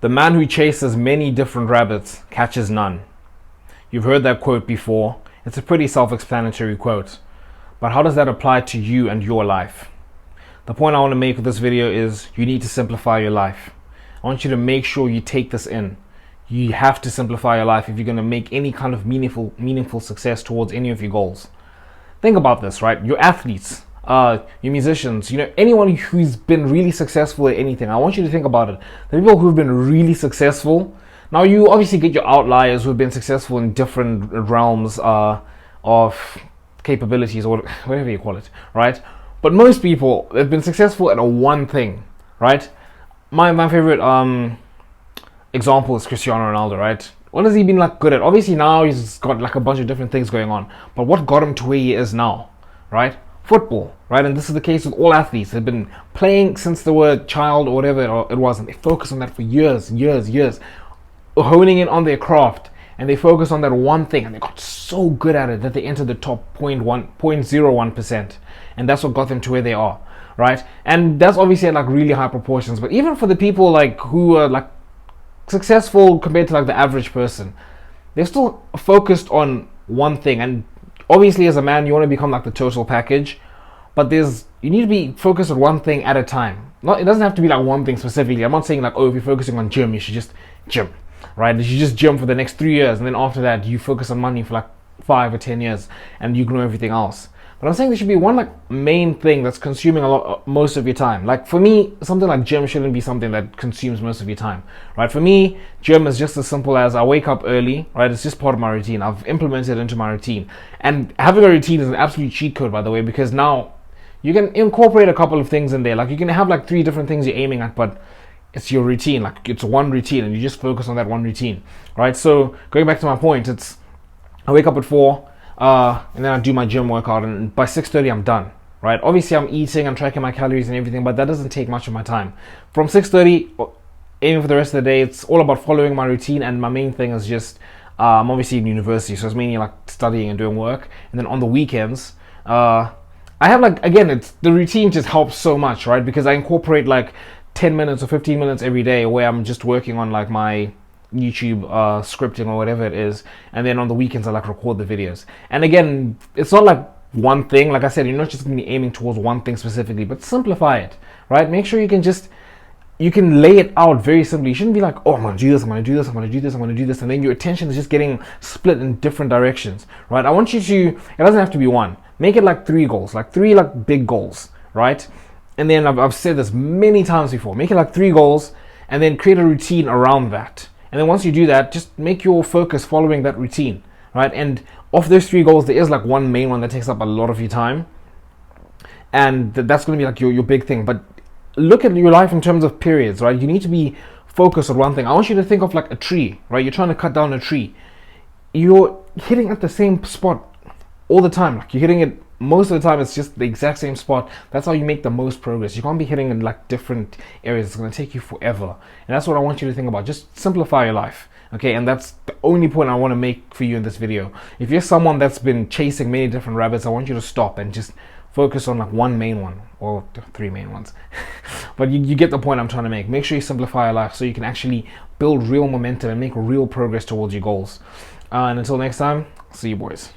The man who chases many different rabbits catches none. You've heard that quote before. It's a pretty self-explanatory quote. But how does that apply to you and your life? The point I want to make with this video is you need to simplify your life. I want you to make sure you take this in. You have to simplify your life if you're going to make any kind of meaningful success towards any of your goals. Think about this, right? Your athletes, your musicians, anyone who's been really successful at anything. I want you to think about it. The people who've been really successful. Now, you obviously get your outliers who've been successful in different realms of capabilities or whatever you call it, right? But most people have been successful at one thing, right? My favorite example is Cristiano Ronaldo, right? What has he been good at? Obviously now he's got a bunch of different things going on, but what got him to where he is now, right? Football, right? And this is the case with all athletes. They've been playing since they were a child or whatever it was, and they focus on that for years, honing in on their craft, and they focus on that one thing, and they got so good at it that they entered the top 0.01%, and that's what got them to where they are, right? And that's obviously at really high proportions. But even for the people who are successful compared to the average person, they're still focused on one thing. And obviously as a man you want to become the total package, but you need to be focused on one thing at a time. It doesn't have to be one thing specifically. I'm not saying if you're focusing on gym, you should just gym, right? You should just gym for the next 3 years, and then after that you focus on money for 5 or 10 years and you ignore everything else. But I'm saying there should be one main thing that's consuming most of your time. For me, something like gym shouldn't be something that consumes most of your time, right? For me, gym is just as simple as I wake up early, right? It's just part of my routine. I've implemented it into my routine. And having a routine is an absolute cheat code, by the way, because now you can incorporate a couple of things in there. You can have 3 different things you're aiming at, but it's your routine. It's one routine, and you just focus on that one routine, right? So going back to my point, I wake up at 4, and then I do my gym workout, and by 6:30 I'm done, right? Obviously I'm eating, I'm tracking my calories and everything, but that doesn't take much of my time. From 6:30 aiming for the rest of the day, it's all about following my routine. And my main thing is just I'm obviously in university, so it's mainly studying and doing work. And then on the weekends I have again, it's the routine just helps so much, right? Because I incorporate 10 minutes or 15 minutes every day where I'm just working on my YouTube scripting or whatever it is, and then on the weekends I record the videos. And again, it's not one thing. Like I said, you're not just going to be aiming towards one thing specifically, but simplify it, right? Make sure you can lay it out very simply. You shouldn't be oh, I'm going to do this, I'm going to do this, I'm going to do this, I'm going to do this, and then your attention is just getting split in different directions, right? I want you to, it doesn't have to be one. Make it 3 goals, 3 big goals, right? And then I've said this many times before, make it 3 goals, and then create a routine around that. And then once you do that, just make your focus following that routine, right? And of those 3 goals, there is one main one that takes up a lot of your time, and that's going to be your big thing. But look at your life in terms of periods, right? You need to be focused on one thing. I want you to think of a tree, right? You're trying to cut down a tree. You're hitting at the same spot all the time. You're hitting it most of the time, it's just the exact same spot. That's how you make the most progress. You can't be hitting in different areas. It's going to take you forever. And that's what I want you to think about. Just simplify your life, okay? And that's the only point I want to make for you in this video. If you're someone that's been chasing many different rabbits, I want you to stop and just focus on one main one, or 3 main ones. But you get the point I'm trying to make. Make sure you simplify your life so you can actually build real momentum and make real progress towards your goals. And until next time, see you boys.